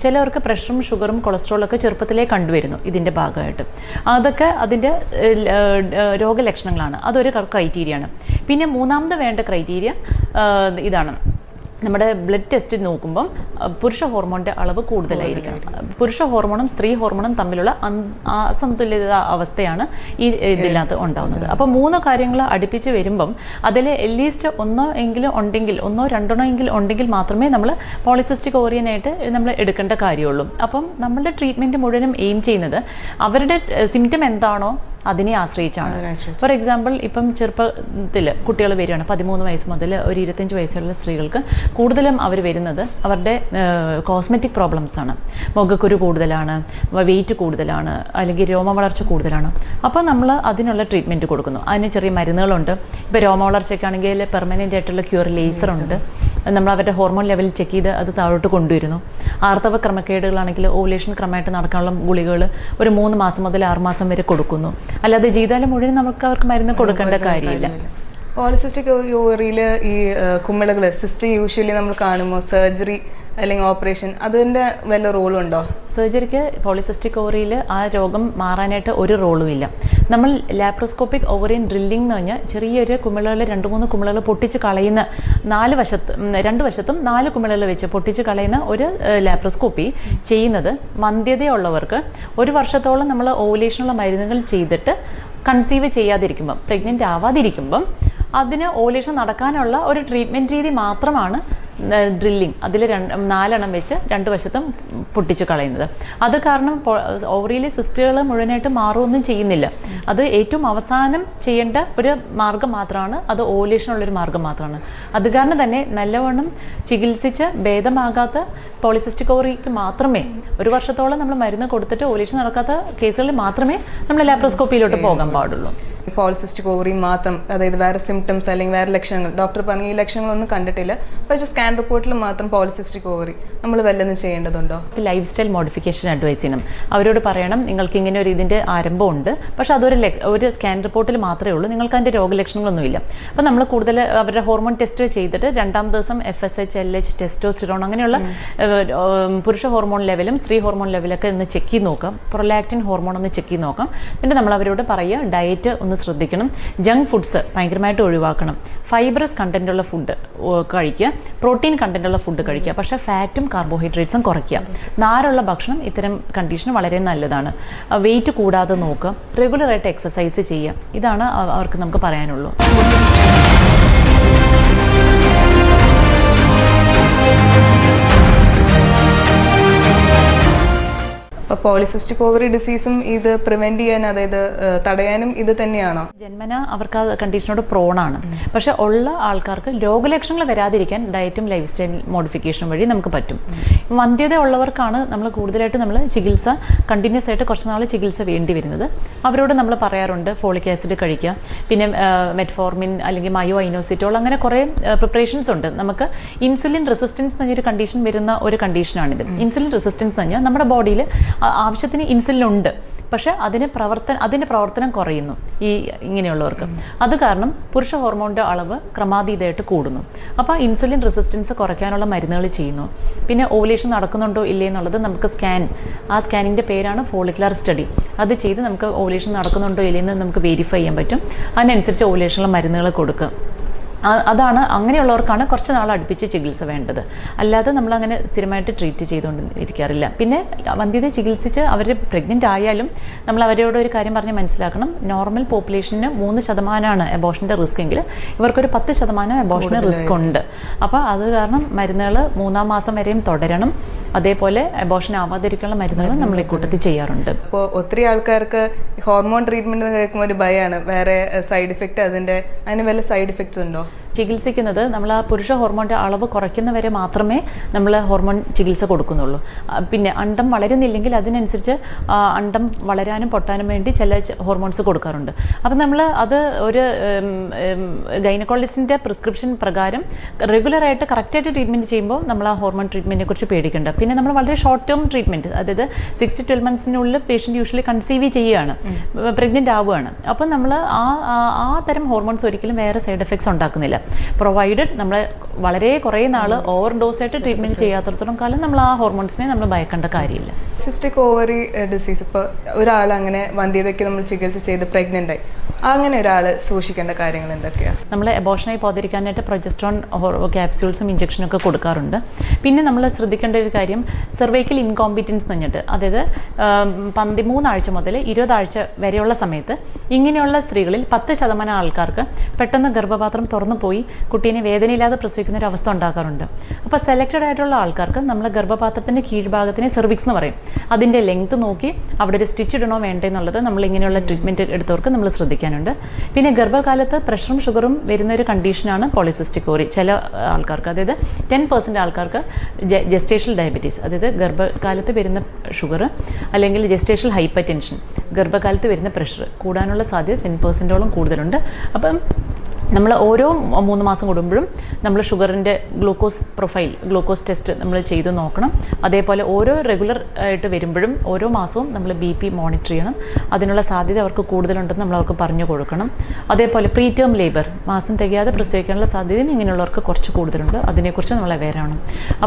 ചിലവർക്ക് പ്രഷറും ഷുഗറും കൊളസ്ട്രോളൊക്കെ ചെറുപ്പത്തിലേ കണ്ടുവരുന്നു ഇതിൻ്റെ ഭാഗമായിട്ട്. അതൊക്കെ അതിൻ്റെ രോഗലക്ഷണങ്ങളാണ്. അതൊരു ക്രൈറ്റീരിയ ആണ്. പിന്നെ മൂന്നാമത് വേണ്ട ക്രൈറ്റീരിയ ഇതാണ്. നമ്മുടെ ബ്ലഡ് ടെസ്റ്റ് നോക്കുമ്പം പുരുഷ ഹോർമോണിൻ്റെ അളവ് കൂടുതലായിരിക്കണം. പുരുഷ ഹോർമോണും സ്ത്രീ ഹോർമോണും തമ്മിലുള്ള അസന്തുലിത അവസ്ഥയാണ് ഈ ഇതിനകത്ത് ഉണ്ടാകുന്നത്. അപ്പോൾ 3 കാര്യങ്ങൾ അടുപ്പിച്ച് വരുമ്പം അതിൽ അറ്റ്ലീസ്റ്റ് ഒന്നോ രണ്ടെണ്ണോ എങ്കിലും ഉണ്ടെങ്കിൽ മാത്രമേ നമ്മൾ പോളിസിസ്റ്റിക് ഓവറിയനായിട്ട് നമ്മൾ എടുക്കേണ്ട കാര്യമുള്ളൂ. അപ്പം നമ്മളുടെ ട്രീറ്റ്മെൻറ്റ് മുഴുവനും എയിം ചെയ്യുന്നത് അവരുടെ സിംറ്റം എന്താണോ അതിനെ ആശ്രയിച്ചാണ്. ഫോർ എക്സാമ്പിൾ, ഇപ്പം ചെറുപ്പത്തിൽ കുട്ടികൾ വരികയാണ്, 13 വയസ്സ് മുതൽ ഒരു 25 വയസ്സുള്ള സ്ത്രീകൾക്ക് കൂടുതലും അവർ വരുന്നത് അവരുടെ കോസ്മെറ്റിക് പ്രോബ്ലംസ് ആണ്. മുഖക്കുരു കൂടുതലാണ്, വെയിറ്റ് കൂടുതലാണ്, അല്ലെങ്കിൽ രോമവളർച്ച കൂടുതലാണ്. അപ്പോൾ നമ്മൾ അതിനുള്ള ട്രീറ്റ്മെൻറ്റ് കൊടുക്കുന്നു. അതിന് ചെറിയ മരുന്നുകളുണ്ട്. ഇപ്പോൾ രോമവളർച്ചയ്ക്കാണെങ്കിൽ പെർമനൻ്റ് ആയിട്ടുള്ള ക്യൂർ ലേസറുണ്ട്. നമ്മൾ അവരുടെ ഹോർമോൺ ലെവൽ ചെക്ക് ചെയ്ത് അത് താഴോട്ട് കൊണ്ടുവരുന്നു. ആർത്തവ ക്രമക്കേടുകളാണെങ്കിൽ ഓവുലേഷൻ ക്രമമായിട്ട് നടക്കാനുള്ള ഗുളികകൾ ഒരു 3 മാസം മുതൽ 6 മാസം വരെ കൊടുക്കുന്നു. അല്ലാതെ ജീവിതകാലം മുഴുവൻ നമുക്ക് അവർക്ക് മരുന്ന് കൊടുക്കേണ്ട കാര്യമില്ല. പോളിസിസ്റ്റിക് ഓവറിയിൽ ഈ കുമിളകൾ സിസ്റ്റ് യൂഷ്വലി നമ്മൾ കാണുമ്പോൾ സർജറി അല്ലെങ്കിൽ ഓപ്പറേഷൻ അതിൻ്റെ വല്ല റോളും ഉണ്ടോ? സർജറിക്ക് പോളിസിസ്റ്റിക് ഓവറിയിൽ ആ രോഗം മാറാനായിട്ട് ഒരു റോളും ഇല്ല. നമ്മൾ ലാപ്രോസ്കോപ്പിക് ഓവറിയൻ ഡ്രില്ലിംഗ് എന്ന് പറഞ്ഞാൽ ചെറിയൊരു കുമിളകൾ 2-3 കുമിളകൾ പൊട്ടിച്ച് കളയുന്ന 2 വശത്തും 4 കുമിളകൾ വെച്ച് പൊട്ടിച്ച് കളയുന്ന ഒരു ലാപ്രോസ്കോപ്പി ചെയ്യുന്നത് വന്ധ്യതയുള്ളവർക്ക് 1 വർഷത്തോളം നമ്മൾ ഓവുലേഷനുള്ള മരുന്നുകൾ ചെയ്തിട്ട് കൺസീവ് ചെയ്യാതിരിക്കുമ്പം, പ്രഗ്നൻ്റ് ആവാതിരിക്കുമ്പം അതിന് ഓവുലേഷൻ നടക്കാനുള്ള ഒരു ട്രീറ്റ്മെൻറ്റ് രീതി മാത്രമാണ് ഡ്രില്ലിങ്. അതിൽ 4 വെച്ച് 2 വശത്തും പൊട്ടിച്ച് കളയുന്നത്. അത് കാരണം ഓവറിയിലെ സിസ്റ്റുകൾ മുഴുവനായിട്ട് മാറുമൊന്നും ചെയ്യുന്നില്ല. അത് ഏറ്റവും അവസാനം ചെയ്യേണ്ട ഒരു മാർഗം മാത്രമാണ്, അത് ഓവുലേഷനുള്ളൊരു മാർഗം മാത്രമാണ്. അത് കാരണം തന്നെ നല്ലവണ്ണം ചികിത്സിച്ച് ഭേദമാകാത്ത പോളിസിസ്റ്റിക് ഓവറിക്ക് മാത്രമേ 1 വർഷത്തോളം നമ്മൾ മരുന്ന് കൊടുത്തിട്ട് ഓവുലേഷൻ നടക്കാത്ത കേസുകളിൽ മാത്രമേ നമ്മൾ ലാപ്രോസ്കോപ്പിയിലോട്ട് പോകാൻ പാടുള്ളൂ. പോളിസിസ്റ്റിക് ഓവറി മാത്രം, അതായത് വേറെ സിംറ്റംസ് അല്ലെങ്കിൽ വേറെ ലക്ഷണങ്ങൾ ഡോക്ടർ പറഞ്ഞ ഈ ലക്ഷണങ്ങളൊന്നും കണ്ടിട്ടില്ല, പക്ഷേ സ്കാൻ റിപ്പോർട്ടിൽ മാത്രം പോളിസിസ്റ്റിക് ഓവറി, നമ്മൾ വല്ലതും ചെയ്യേണ്ടതുണ്ടോ? ലൈഫ് സ്റ്റൈൽ മോഡിഫിക്കേഷൻ അഡ്വൈസ് ചെയ്യണം. അവരോട് പറയണം, നിങ്ങൾക്ക് ഇങ്ങനെ ഒരു ഇതിൻ്റെ ആരംഭമുണ്ട്, പക്ഷേ അതൊരു സ്കാൻ റിപ്പോർട്ടിൽ മാത്രമേ ഉള്ളൂ, നിങ്ങൾക്ക് അതിൻ്റെ രോഗലക്ഷണങ്ങളൊന്നുമില്ല. അപ്പോൾ നമ്മൾ കൂടുതൽ അവരുടെ ഹോർമോൺ ടെസ്റ്റ് ചെയ്തിട്ട് 2ാം ദിവസം FSH, LH, ടെസ്റ്റോസ്റ്റിറോൺ അങ്ങനെയുള്ള പുരുഷ ഹോർമോൺ ലെവലും സ്ത്രീ ഹോർമോൺ ലെവലൊക്കെ ഒന്ന് ചെക്ക് ചെയ്ത് നോക്കാം. പ്രൊലാക്റ്റിൻ ഹോർമോൺ ഒന്ന് ചെക്ക് ചെയ്ത് നോക്കാം. പിന്നെ നമ്മൾ അവരോട് പറയുക, ഡയറ്റ് ഒന്ന് ശ്രദ്ധിക്കണം, ജങ്ക് ഫുഡ്സ് ഭയങ്കരമായിട്ട് ഒഴിവാക്കണം, ഫൈബ്രസ് കണ്ടൻറ്റുള്ള ഫുഡ് കഴിക്കുക, പ്രോട്ടീൻ കണ്ടൻറ്റുള്ള ഫുഡ് കഴിക്കുക, പക്ഷേ ഫാറ്റും കാർബോഹൈഡ്രേറ്റ്സും കുറയ്ക്കുക. നാരുള്ള ഭക്ഷണം ഇത്തരം കണ്ടീഷന് വളരെ നല്ലതാണ്. വെയിറ്റ് കൂടാതെ നോക്കുക, റെഗുലറായിട്ട് എക്സസൈസ് ചെയ്യുക. ഇതാണ് അവർക്ക് നമുക്ക് പറയാനുള്ളൂ. പോളിസിസ്റ്റിക് ഓവറി ഡിസീസും ഇത് പ്രിവെന്റ് ചെയ്യാൻ, അതായത് തടയാനും ഇത് തന്നെയാണോ? ജന്മന അവർക്ക് ആ കണ്ടീഷനോട് പ്രോണാണ്. പക്ഷെ ഉള്ള ആൾക്കാർക്ക് രോഗലക്ഷണങ്ങൾ വരാതിരിക്കാൻ ഡയറ്റും ലൈഫ് സ്റ്റൈൽ മോഡിഫിക്കേഷനും വഴി നമുക്ക് പറ്റും. വന്ധ്യത ഉള്ളവർക്കാണ് നമ്മൾ കൂടുതലായിട്ട് ചികിത്സ കണ്ടിന്യൂസ് ആയിട്ട് കുറച്ച് നാൾ ചികിത്സ വേണ്ടി വരുന്നത്. അവരോട് നമ്മൾ പറയാറുണ്ട് ഫോളിക് ആസിഡ് കഴിക്കുക, പിന്നെ മെറ്റ്ഫോർമിൻ അല്ലെങ്കിൽ മയോ ഐനോസിറ്റോൾ, അങ്ങനെ കുറേ പ്രിപ്പറേഷൻസ് ഉണ്ട്. നമുക്ക് ഇൻസുലിൻ റെസിസ്റ്റൻസ് എന്നൊരു കണ്ടീഷൻ വരുന്ന ഒരു കണ്ടീഷനാണിത്. ഇൻസുലിൻ റെസിസ്റ്റൻസ് എന്ന് പറഞ്ഞാൽ നമ്മുടെ ബോഡിയിൽ ആവശ്യത്തിന് ഇൻസുലിൻ ഉണ്ട്, പക്ഷെ അതിൻ്റെ പ്രവർത്തനം കുറയുന്നു ഈ ഇങ്ങനെയുള്ളവർക്ക്. അത് കാരണം പുരുഷ ഹോർമോണിൻ്റെ അളവ് ക്രമാതീതമായിട്ട് കൂടുന്നു. അപ്പോൾ ഇൻസുലിൻ റെസിസ്റ്റൻസ് കുറയ്ക്കാനുള്ള മരുന്നുകൾ ചെയ്യുന്നു. പിന്നെ ഓവുലേഷൻ നടക്കുന്നുണ്ടോ ഇല്ലേ എന്നുള്ളത് നമുക്ക് ആ സ്കാനിൻ്റെ പേരാണ് ഫോളിക്കുലർ സ്റ്റഡി. അത് ചെയ്ത് നമുക്ക് ഓവുലേഷൻ നടക്കുന്നുണ്ടോ ഇല്ലയെന്ന് നമുക്ക് വെരിഫൈ ചെയ്യാൻ പറ്റും. അതിനനുസരിച്ച് ഓവുലേഷനുള്ള മരുന്നുകൾ കൊടുക്കുക. അതാണ് അങ്ങനെയുള്ളവർക്കാണ് കുറച്ച് നാൾ അടുപ്പിച്ച് ചികിത്സ വേണ്ടത്. അല്ലാതെ നമ്മളങ്ങനെ സ്ഥിരമായിട്ട് ട്രീറ്റ് ചെയ്തുകൊണ്ടിരിക്കാറില്ല. പിന്നെ വന്ധ്യത ചികിത്സിച്ച് അവർ പ്രഗ്നൻ്റ് ആയാലും നമ്മൾ അവരോട് ഒരു കാര്യം പറഞ്ഞ് മനസ്സിലാക്കണം, നോർമൽ പോപ്പുലേഷന് 3% അബോർഷൻ്റെ റിസ്ക് എങ്കിൽ ഇവർക്കൊരു 10% അബോർഷന് റിസ്ക് ഉണ്ട്. അപ്പോൾ അത് കാരണം മരുന്നുകൾ 3-ാം മാസം വരെയും തുടരണം. അതേപോലെ അബോർഷൻ ആവാതിരിക്കാനുള്ള മരുന്നുകൾ നമ്മൾ ഈ കൂട്ടത്തിൽ ചെയ്യാറുണ്ട്. അപ്പോൾ ഒത്തിരി ആൾക്കാർക്ക് ഹോർമോൺ ട്രീറ്റ്മെൻറ്റ് കേൾക്കുമ്പോൾ ഒരു ഭയമാണ്, വേറെ സൈഡ് ഇഫക്റ്റ്, അതിന് വല്ല സൈഡ് ഇഫക്ട്സ് ഉണ്ടോ? ചികിത്സിക്കുന്നത് നമ്മൾ ആ പുരുഷ ഹോർമോണിൻ്റെ അളവ് കുറയ്ക്കുന്നവരെ മാത്രമേ നമ്മൾ ഹോർമോൺ ചികിത്സ കൊടുക്കുന്നുള്ളൂ. പിന്നെ അണ്ടം വളരുന്നില്ലെങ്കിൽ അതിനനുസരിച്ച് അണ്ടം വളരാനും പൊട്ടാനും വേണ്ടി ചില ഹോർമോൺസ് കൊടുക്കാറുണ്ട്. അപ്പം നമ്മൾ അത് ഒരു ഗൈനക്കോളജിസ്റ്റിൻ്റെ പ്രിസ്ക്രിപ്ഷൻ പ്രകാരം റെഗുലറായിട്ട് കറക്റ്റായിട്ട് ട്രീറ്റ്മെൻറ്റ് ചെയ്യുമ്പോൾ നമ്മൾ ആ ഹോർമോൺ ട്രീറ്റ്മെൻറ്റിനെ കുറിച്ച് പേടിക്കേണ്ട. പിന്നെ നമ്മൾ വളരെ ഷോർട്ട് ടേം ട്രീറ്റ്മെൻറ്റ്, അതായത് 6 to 12 monthsനുള്ളിൽ പേഷ്യൻ്റ് യൂഷ്വലി കൺസീവ് ചെയ്യുകയാണ്, പ്രഗ്നൻ്റ് ആവുകയാണ്. അപ്പം നമ്മൾ ആ തരം ഹോർമോൺസ് ഒരിക്കലും വേറെ സൈഡ് എഫക്ട്സ് ഉണ്ടാക്കുന്നില്ല. പ്രൊവൈഡഡ് നമ്മൾ വളരെ കുറേ നാൾ ഓവർ ഡോസായിട്ട് ട്രീറ്റ്മെൻറ്റ് ചെയ്യാത്തടത്തോളം കാലം നമ്മൾ ആ ഹോർമോൺസിനെ നമ്മൾ ഭയക്കേണ്ട കാര്യമില്ല. സിസ്റ്റിക് ഓവറി ഡിസീസ് ഇപ്പോൾ ഒരാൾ അങ്ങനെ വന്ധ്യതയ്ക്ക് നമ്മൾ ചികിത്സ ചെയ്ത് പ്രഗ്നൻ്റ് ആയി, അങ്ങനെ ഒരാൾ സൂക്ഷിക്കേണ്ട കാര്യങ്ങൾ എന്തൊക്കെയാണ്? നമ്മൾ എബോഷനായി പോകാതിരിക്കാനായിട്ട് പ്രൊജസ്ട്രോൺ ക്യാപ്സ്യൂൾസും ഇഞ്ചക്ഷനൊക്കെ കൊടുക്കാറുണ്ട്. പിന്നെ നമ്മൾ ശ്രദ്ധിക്കേണ്ട ഒരു കാര്യം സെർവൈക്കൽ ഇൻകോമ്പിറ്റൻസ് എന്ന് പറഞ്ഞിട്ട്, അതായത് 13 ആഴ്ച മുതൽ 20 ആഴ്ച വരെയുള്ള സമയത്ത് ഇങ്ങനെയുള്ള സ്ത്രീകളിൽ 10% ആൾക്കാർക്ക് പെട്ടെന്ന് ഗർഭപാത്രം തുറന്നു പോയി കുട്ടീനെ വേദനയില്ലാതെ പ്രസവിക്കുന്ന ഒരു അവസ്ഥ ഉണ്ടാക്കാറുണ്ട്. അപ്പോൾ സെലക്റ്റഡ് ആയിട്ടുള്ള ആൾക്കാർക്ക് നമ്മൾ ഗർഭപാത്രത്തിൻ്റെ കീഴ്ഭാഗത്തിനെ സെർവിക്സ് എന്ന് പറയും, അതിൻ്റെ ലെങ്ത് നോക്കി അവിടെ ഒരു സ്റ്റിച്ച് ഇടണോ വേണ്ടേ എന്നുള്ളത് നമ്മൾ ഇങ്ങനെയുള്ള ട്രീറ്റ്മെൻറ്റ് എടുത്തവർക്ക് നമ്മൾ ശ്രദ്ധിക്കാനുണ്ട്. പിന്നെ ഗർഭകാലത്ത് പ്രഷറും ഷുഗറും വരുന്ന ഒരു കണ്ടീഷനാണ് പോളിസിസ്റ്റിക് ഓവറി. ചില ആൾക്കാർക്ക്, അതായത് 10% ആൾക്കാർക്ക് ജെസ്റ്റേഷണൽ ഡയബറ്റീസ്, അതായത് ഗർഭകാലത്ത് വരുന്ന ഷുഗർ അല്ലെങ്കിൽ ജെസ്റ്റേഷണൽ ഹൈപ്പർ ടെൻഷൻ, ഗർഭകാലത്ത് വരുന്ന പ്രഷർ കൂടാനുള്ള സാധ്യത 10%ഓളം കൂടുതലുണ്ട്. അപ്പം നമ്മൾ ഓരോ 3 മാസം കൂടുമ്പോഴും നമ്മൾ ഷുഗറിൻ്റെ ഗ്ലൂക്കോസ് പ്രൊഫൈൽ, ഗ്ലൂക്കോസ് ടെസ്റ്റ് നമ്മൾ ചെയ്ത് നോക്കണം. അതേപോലെ ഓരോ റെഗുലർ ആയിട്ട് വരുമ്പോഴും ഓരോ മാസവും നമ്മൾ BP മോണിറ്റർ ചെയ്യണം. അതിനുള്ള സാധ്യത അവർക്ക് കൂടുതലുണ്ടെന്ന് നമ്മൾ അവർക്ക് പറഞ്ഞു കൊടുക്കണം. അതേപോലെ പ്രീ ടേം ലേബർ, മാസം തികയാതെ പ്രസവിക്കാനുള്ള സാധ്യതയും ഇങ്ങനെയുള്ളവർക്ക് കുറച്ച് കൂടുതലുണ്ട്. അതിനെക്കുറിച്ച് നമ്മൾ അവെയർ ആവണം.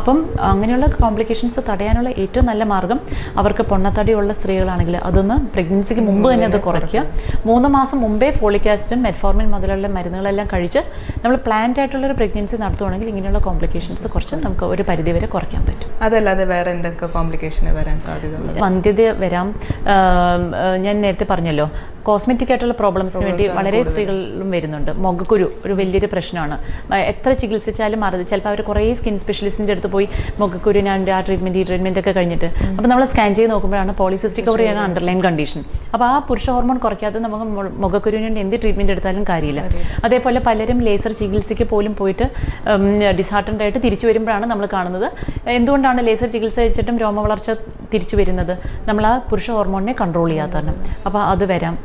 അപ്പം അങ്ങനെയുള്ള കോംപ്ലിക്കേഷൻസ് തടയാനുള്ള ഏറ്റവും നല്ല മാർഗ്ഗം, അവർക്ക് പൊണ്ണത്തടിയുള്ള സ്ത്രീകളാണെങ്കിൽ അതൊന്ന് പ്രഗ്നൻസിക്ക് മുമ്പ് തന്നെ അത് കുറയ്ക്കുക. 3 മാസം മുമ്പേ ഫോളിക് ആസിഡും മെറ്റ്ഫോർമിൻ മുതലുള്ള മരുന്നുകളെല്ലാം കഴിച്ച് നമ്മൾ പ്ലാൻഡ് ആയിട്ടുള്ളൊരു പ്രഗ്നൻസി നടത്തുവാണെങ്കിൽ ഇങ്ങനെയുള്ള കോംപ്ലിക്കേഷൻസ് കുറച്ച് നമുക്ക് ഒരു പരിധിവരെ കുറയ്ക്കാൻ പറ്റും. അതല്ലാതെ വേറെ എന്തൊക്കെ കോംപ്ലിക്കേഷൻ വരാൻ സാധ്യതയുള്ളത്? വന്ധ്യത വരാം. ഞാൻ നേരത്തെ പറഞ്ഞല്ലോ, കോസ്മെറ്റിക് ആയിട്ടുള്ള പ്രോബ്ലംസിന് വേണ്ടി വളരെ സ്ത്രീകളിലും വരുന്നുണ്ട്. മുഖക്കുരു ഒരു വലിയൊരു പ്രശ്നമാണ്. എത്ര ചികിത്സിച്ചാലും മാറുന്നത്. ചിലപ്പോൾ അവർ കുറേ സ്കിൻ സ്പെഷ്യലിസ്റ്റിൻ്റെ അടുത്ത് പോയി മുഖക്കുരുവിൻ്റെ ആ ട്രീറ്റ്മെൻറ്റ് ഒക്കെ കഴിഞ്ഞിട്ട് അപ്പോൾ നമ്മൾ സ്കാൻ ചെയ്ത് നോക്കുമ്പോഴാണ് പോളിസിസ്റ്റിക് ഓവറിയാണ് അണ്ടർലൈൻ കണ്ടീഷൻ. അപ്പോൾ ആ പുരുഷ ഹോർമോൺ കുറയ്ക്കാതെ നമുക്ക് മുഖക്കുരുവിന് വേണ്ടി എന്ത് ട്രീറ്റ്മെൻറ്റ് എടുത്താലും കാര്യമില്ല. അതേപോലെ പലരും ലേസർ ചികിത്സയ്ക്ക് പോലും പോയിട്ട് ഡിസാർട്ടൻ്റ് ആയിട്ട് തിരിച്ചു വരുമ്പോഴാണ് നമ്മൾ കാണുന്നത്. എന്തുകൊണ്ടാണ് ലേസർ ചികിത്സ വെച്ചിട്ടും രോമവളർച്ച തിരിച്ചു വരുന്നത്? നമ്മൾ ആ പുരുഷ ഹോർമോണിനെ കൺട്രോൾ ചെയ്യാത്തതാണ്. അപ്പോൾ അത് വരാം.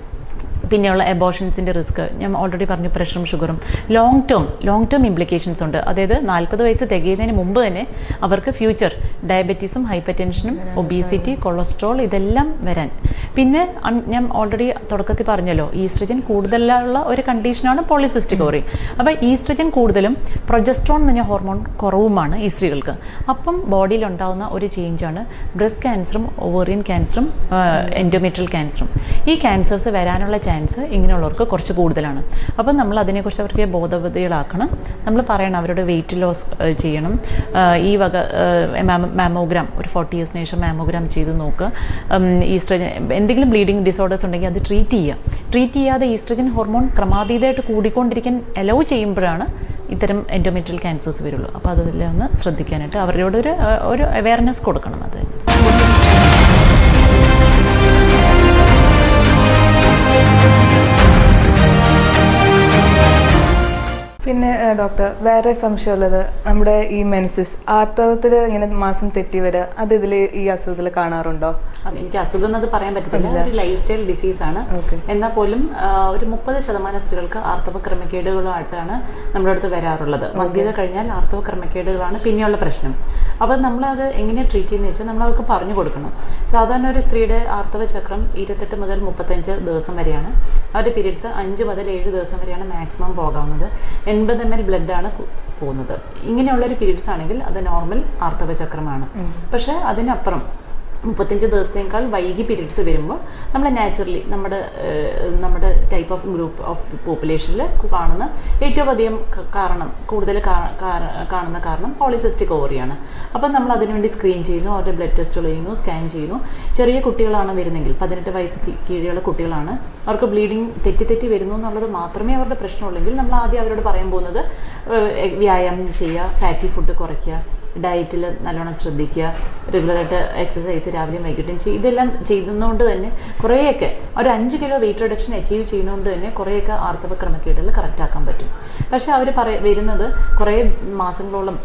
പിന്നെയുള്ള എബോഷൻസിൻ്റെ റിസ്ക് ഞാൻ ഓൾറെഡി പറഞ്ഞു, പ്രഷറും ഷുഗറും. ലോങ് ടേം ഇംപ്ലിക്കേഷൻസ് ഉണ്ട്. അതായത് 40 വയസ്സ് തികയുന്നതിന് മുമ്പ് തന്നെ അവർക്ക് ഫ്യൂച്ചർ ഡയബറ്റീസും ഹൈപ്പർ ടെൻഷനും ഒബീസിറ്റി, കൊളസ്ട്രോൾ ഇതെല്ലാം വരാൻ. പിന്നെ ഞാൻ ഓൾറെഡി തുടക്കത്തിൽ പറഞ്ഞല്ലോ, ഈസ്ട്രജൻ കൂടുതലുള്ള ഒരു കണ്ടീഷനാണ് പോളിസിസ്റ്റിക് ഓവറി. അപ്പോൾ ഈസ്ട്രജൻ കൂടുതലും പ്രൊജസ്ട്രോൺ എന്ന് പറഞ്ഞ ഹോർമോൺ കുറവുമാണ് ഈ സ്ത്രീകൾക്ക്. അപ്പം ബോഡിയിൽ ഉണ്ടാകുന്ന ഒരു ചേഞ്ചാണ് ബ്രസ്റ്റ് ക്യാൻസറും ഓവേറിയൻ ക്യാൻസറും എൻഡോമെട്രിയൽ ക്യാൻസറും. ഈ ക്യാൻസേഴ്സ് വരാനുള്ള ചാൻസ് ഇങ്ങനെയുള്ളവർക്ക് കുറച്ച് കൂടുതലാണ്. അപ്പം നമ്മൾ അതിനെക്കുറിച്ച് അവർക്ക് ബോധവതികളാക്കണം. നമ്മൾ പറയണം അവരുടെ വെയിറ്റ് ലോസ് ചെയ്യണം. ഈ വക മാമോഗ്രാം ഒരു 40 ഇയേഴ്സിന് ശേഷം മാമോഗ്രാം ചെയ്ത് നോക്കുക. ഈസ്ട്രജൻ എന്തെങ്കിലും ബ്ലീഡിങ് ഡിസോർഡേഴ്സ് ഉണ്ടെങ്കിൽ അത് ട്രീറ്റ് ചെയ്യാതെ ഈസ്ട്രജൻ ഹോർമോൺ ക്രമാതീതമായിട്ട് കൂടിക്കൊണ്ടിരിക്കാൻ അലൗ ചെയ്യുമ്പോഴാണ് ഇത്തരം എൻഡോമെട്രിയൽ ക്യാൻസേഴ്സ് വരുള്ളൂ. അപ്പോൾ അതിൽ ഒന്ന് ശ്രദ്ധിക്കാനായിട്ട് അവരോട് ഒരു അവെയർനെസ് കൊടുക്കണം. അത് പിന്നെ ഡോക്ടർ, വേറെ സംശയമുള്ളത്, നമ്മുടെ ഈ മെൻസസ് ആർത്തവത്തിൽ ഇങ്ങനെ മാസം തെറ്റി വരിക, അത് ഇതിൽ ഈ അസുഖത്തിൽ കാണാറുണ്ടോ? എനിക്ക് അസുഖം എന്നത് പറയാൻ പറ്റത്തില്ല. ഒരു ലൈഫ് സ്റ്റൈൽ ഡിസീസാണ്. എന്നാൽ പോലും ഒരു 30% സ്ത്രീകൾക്ക് ആർത്തവ ക്രമക്കേടുകളായിട്ടാണ് നമ്മുടെ അടുത്ത് വരാറുള്ളത്. വന്ധ്യത കഴിഞ്ഞാൽ ആർത്തവ ക്രമക്കേടുകളാണ് പിന്നെയുള്ള പ്രശ്നം. അപ്പോൾ നമ്മളത് എങ്ങനെ ട്രീറ്റ് ചെയ്യുന്നത് വെച്ചാൽ നമ്മൾ അവർക്ക് പറഞ്ഞു കൊടുക്കണം. സാധാരണ ഒരു സ്ത്രീയുടെ ആർത്തവ ചക്രം 28 മുതൽ 35 ദിവസം വരെയാണ്. അവരുടെ പീരീഡ്സ് 5 മുതൽ 7 ദിവസം വരെയാണ് മാക്സിമം പോകാവുന്നത്. 80 ml ബ്ലഡാണ് പോകുന്നത്. ഇങ്ങനെയുള്ളൊരു പീരീഡ്സ് ആണെങ്കിൽ അത് നോർമൽ ആർത്തവ ചക്രമാണ്. പക്ഷേ അതിനപ്പുറം 35 ദിവസത്തേക്കാൾ വൈകി പീരീഡ്സ് വരുമ്പോൾ നമ്മൾ നാച്ചുറലി നമ്മുടെ ടൈപ്പ് ഓഫ് ഗ്രൂപ്പ് ഓഫ് പോപ്പുലേഷനിൽ കാണുന്ന ഏറ്റവും അധികം കൂടുതൽ കാണുന്ന കാരണം പോളിസിസ്റ്റിക് ഓവറിയാണ്. അപ്പം നമ്മൾ അതിനുവേണ്ടി സ്ക്രീൻ ചെയ്യുന്നു, അവരുടെ ബ്ലഡ് ടെസ്റ്റുകൾ ചെയ്യുന്നു, സ്കാൻ ചെയ്യുന്നു. ചെറിയ കുട്ടികളാണ് വരുന്നെങ്കിൽ, 18 വയസ്സ് കീഴിലുള്ള കുട്ടികളാണ്, അവർക്ക് ബ്ലീഡിങ് തെറ്റി വരുന്നു എന്നുള്ളത് മാത്രമേ അവരുടെ പ്രശ്നമുള്ളെങ്കിൽ നമ്മൾ ആദ്യം അവരോട് പറയാൻ പോകുന്നത് വ്യായാമം ചെയ്യുക, ഫാറ്റി ഫുഡ് കുറയ്ക്കുക, ഡയറ്റിൽ നല്ലോണം ശ്രദ്ധിക്കുക, റെഗുലറായിട്ട് എക്സസൈസ് രാവിലെയും വൈകിട്ടും ചെയ്യുക. ഇതെല്ലാം ചെയ്യുന്നതുകൊണ്ട് തന്നെ കുറേയൊക്കെ ഒരു 5 കിലോ വെയിറ്റ് റിഡക്ഷൻ അച്ചീവ് ചെയ്യുന്നതുകൊണ്ട് തന്നെ കുറേയൊക്കെ ആർത്തവ ക്രമക്കേടുകൾ കറക്റ്റാക്കാൻ പറ്റും. പക്ഷേ അവർ വരുന്നത് കുറേ മാസങ്ങളോളം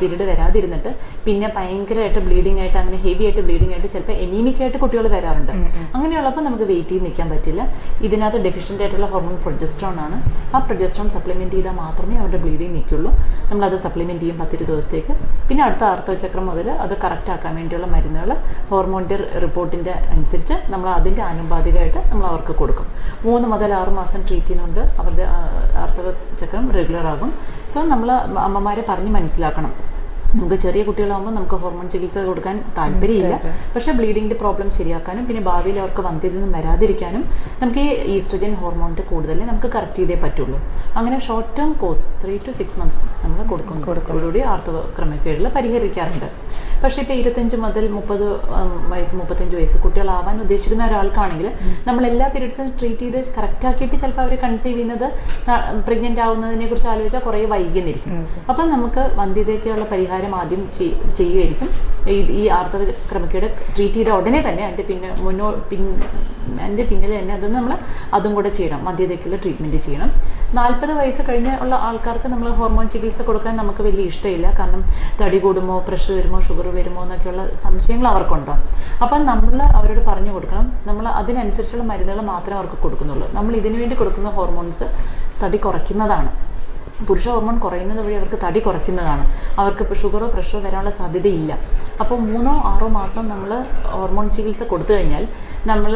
പീരീഡ് വരാതിരുന്നിട്ട് പിന്നെ ഭയങ്കരമായിട്ട് ബ്ലീഡിംഗ് ആയിട്ട് അങ്ങനെ ഹെവി ആയിട്ട് ബ്ലീഡിംഗ് ആയിട്ട് ചിലപ്പോൾ എനീമിക് ആയിട്ട് കുട്ടികൾ വരാറുണ്ട്. അങ്ങനെയുള്ളപ്പോൾ നമുക്ക് വെയിറ്റ് ചെയ്ത് നിൽക്കാൻ പറ്റില്ല. ഇതിനകത്ത് ഡെഫിഷ്യൻ്റ് ആയിട്ടുള്ള ഹോർമോൺ പ്രൊജസ്ട്രോൺ ആണ്. ആ പ്രൊജസ്ട്രോൺ സപ്ലിമെൻറ്റ് ചെയ്താൽ മാത്രമേ അവരുടെ ബ്ലീഡിങ് നിൽക്കുള്ളൂ. നമ്മളത് സപ്ലിമെൻറ്റ് ചെയ്യും 10-20 ദിവസത്തേക്ക്. പിന്നെ അടുത്ത ആർത്തവചക്രം മുതൽ അത് കറക്റ്റ് ആക്കാൻ വേണ്ടിയുള്ള മരുന്നുകൾ ഹോർമോണിൻ്റെ റിപ്പോർട്ടിൻ്റെ അനുസരിച്ച് നമ്മൾ അതിൻ്റെ ആനുപാതികമായിട്ട് നമ്മൾ അവർക്ക് കൊടുക്കും. 3 മുതൽ 6 മാസം ട്രീറ്റ് ചെയ്യുന്നുണ്ട് അവരുടെ ആർത്തവചക്രം റെഗുലർ ആകും. സോ നമ്മൾ അമ്മമാരെ പറഞ്ഞ് മനസ്സിലാക്കണം. നമുക്ക് ചെറിയ കുട്ടികളാകുമ്പോൾ നമുക്ക് ഹോർമോൺ ചികിത്സ കൊടുക്കാൻ താല്പര്യമില്ല. പക്ഷേ ബ്ലീഡിങ്ങിൻ്റെ പ്രോബ്ലം ശരിയാക്കാനും പിന്നെ ഭാവിയിൽ അവർക്ക് വന്ധ്യതയൊന്നും വരാതിരിക്കാനും നമുക്ക് ഈ ഈസ്ട്രജൻ ഹോർമോണിൻ്റെ കൂടുതൽ നമുക്ക് കറക്റ്റ് ചെയ്തേ പറ്റുള്ളൂ. അങ്ങനെ short term course 3 to 6 months നമ്മൾ കൊടുക്കുന്നതോടുകൂടി ആർത്തവ ക്രമക്കേടുകൾ പരിഹരിക്കാറുണ്ട്. പക്ഷേ ഇപ്പോൾ 25 മുതൽ 30 വയസ്സ് 35 വയസ്സ് കുട്ടികളാവാൻ ഉദ്ദേശിക്കുന്ന ഒരാൾക്കാണെങ്കിൽ നമ്മൾ എല്ലാ പീരീഡ്സും ട്രീറ്റ് ചെയ്ത് കറക്റ്റാക്കിയിട്ട് ചിലപ്പോൾ അവർ കൺസീവ് ചെയ്യുന്നത് പ്രഗ്നൻ്റ് ആവുന്നതിനെ കുറിച്ച് ആലോചിച്ചാൽ കുറേ വൈകുന്നിരിക്കും. അപ്പം നമുക്ക് വന്ധ്യതയ്ക്കുള്ള പരിഹാരം ആദ്യം ചെയ്യുമായിരിക്കും. ഈ ആർത്തവ ക്രമക്കേട് ട്രീറ്റ് ചെയ്ത ഉടനെ തന്നെ അതിൻ്റെ പിന്നിൽ തന്നെ അത് നമ്മൾ അതും കൂടെ ചെയ്യണം. വന്ധ്യതയ്ക്കുള്ള ട്രീറ്റ്മെൻറ്റ് ചെയ്യണം. 40 വയസ്സ് കഴിഞ്ഞ ഉള്ള ആൾക്കാർക്ക് നമ്മൾ ഹോർമോൺ ചികിത്സ കൊടുക്കാൻ നമുക്ക് വലിയ ഇഷ്ടമില്ല. കാരണം തടി കൂടുമോ, പ്രഷർ വരുമോ, ഷുഗർ വരുമോ എന്നൊക്കെയുള്ള സംശയങ്ങൾ അവർക്കുണ്ടാകും. അപ്പം നമ്മൾ അവരോട് പറഞ്ഞു കൊടുക്കണം, നമ്മൾ അതിനനുസരിച്ചുള്ള മരുന്നുകൾ മാത്രമേ അവർക്ക് കൊടുക്കുന്നുള്ളൂ. നമ്മൾ ഇതിനു വേണ്ടി കൊടുക്കുന്ന ഹോർമോൺസ് തടി കുറയ്ക്കുന്നതാണ്. പുരുഷ ഹോർമോൺ കുറയുന്നത് വഴി അവർക്ക് തടി കുറയ്ക്കുന്നതാണ്. അവർക്ക് ഇപ്പോൾ ഷുഗറോ പ്രഷറോ വരാനുള്ള സാധ്യതയില്ല. അപ്പോൾ 3-6 മാസം നമ്മൾ ഹോർമോൺ ചികിത്സ കൊടുത്തു കഴിഞ്ഞാൽ നമ്മൾ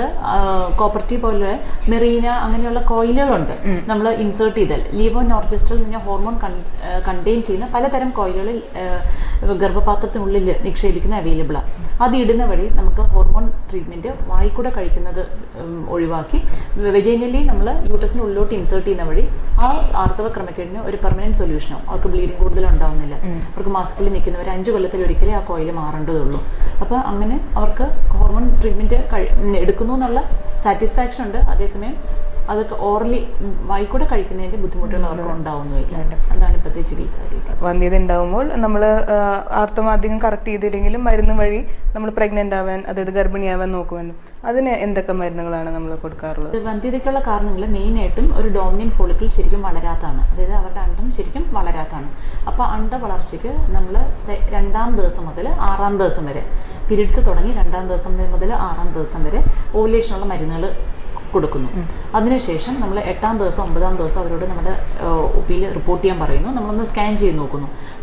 കോപ്പർട്ടി പോലെ മെറീന അങ്ങനെയുള്ള കോയിലുകളുണ്ട് നമ്മൾ ഇൻസേർട്ട് ചെയ്താൽ. ലീവോനോർജസ്ട്രൽ എന്ന് പറഞ്ഞാൽ ഹോർമോൺ കണ്ടെയ്ൻ ചെയ്യുന്ന പലതരം കോയിലുകളിൽ ഗർഭപാത്രത്തിനുള്ളിൽ നിക്ഷേപിക്കുന്ന അവൈലബിളാണ്. അത് ഇടുന്ന വഴി നമുക്ക് ഹോർമോൺ ട്രീറ്റ്മെൻറ്റ് വായിക്കൂടെ കഴിക്കുന്നത് ഒഴിവാക്കി വെജൈനലി നമ്മൾ യൂട്ടസിന് ഉള്ളിലോട്ട് ഇൻസേർട്ട് ചെയ്യുന്ന വഴി ആ ആർത്തവ ക്രമക്കേടിന് ഒരു പെർമനൻറ്റ് സൊല്യൂഷനോ അവർക്ക് ബ്ലീഡിങ് കൂടുതലുണ്ടാവുന്നില്ല. അവർക്ക് മാസത്തിൽ നിൽക്കുന്നവർ 5 കൊല്ലത്തിൽ ഒരിക്കലേ ആ കോയിൽ മാറേണ്ടതുള്ളൂ. അപ്പോൾ അങ്ങനെ അവർക്ക് ഹോർമോൺ ട്രീറ്റ്മെൻറ്റ് എടുക്കുന്നു എന്നുള്ള സാറ്റിസ്ഫാക്ഷൻ ഉണ്ട്. അതേസമയം അതൊക്കെ ഓറലി വായിക്കൂടെ കഴിക്കുന്നതിൻ്റെ ബുദ്ധിമുട്ടുകൾ അവർക്ക് ഉണ്ടാവുന്നില്ല. അതാണ് ഇപ്പോഴത്തെ ചികിത്സാ രീതി. വന്ധ്യത ഉണ്ടാവുമ്പോൾ നമ്മൾ ആർത്തവം അധികം കറക്റ്റ് ചെയ്തില്ലെങ്കിലും മരുന്ന് വഴി നമ്മൾ പ്രഗ്നൻ്റ് ആവാൻ, അതായത് ഗർഭിണിയാവാൻ നോക്കുമെന്ന്. അതിന് എന്തൊക്കെ മരുന്നുകളാണ് നമ്മൾ കൊടുക്കാറുള്ളത്? വന്ധ്യതയ്ക്കുള്ള കാരണങ്ങൾ മെയിനായിട്ടും ഒരു ഡോമിനൻ്റ് ഫോളിക്കിൾ ശരിക്കും വളരാത്തതാണ്. അതായത് അവരുടെ അണ്ടം ശരിക്കും വളരാത്തതാണ്. അപ്പോൾ അണ്ട വളർച്ചയ്ക്ക് നമ്മൾ 2-ാം ദിവസം മുതൽ 6-ാം ദിവസം വരെ, പീരീഡ്സ് തുടങ്ങി 2-ാം ദിവസം മുതൽ 6-ാം ദിവസം വരെ ഓവുലേഷനുള്ള മരുന്നുകൾ കൊടുക്കുന്നു. അതിനുശേഷം നമ്മൾ 8-ാം ദിവസം 9-ാം ദിവസം അവരോട് നമ്മുടെ ഒ പിയിൽ റിപ്പോർട്ട് ചെയ്യാൻ പറയുന്നു. നമ്മളൊന്ന് സ്കാൻ ചെയ്ത് നോക്കുന്നു.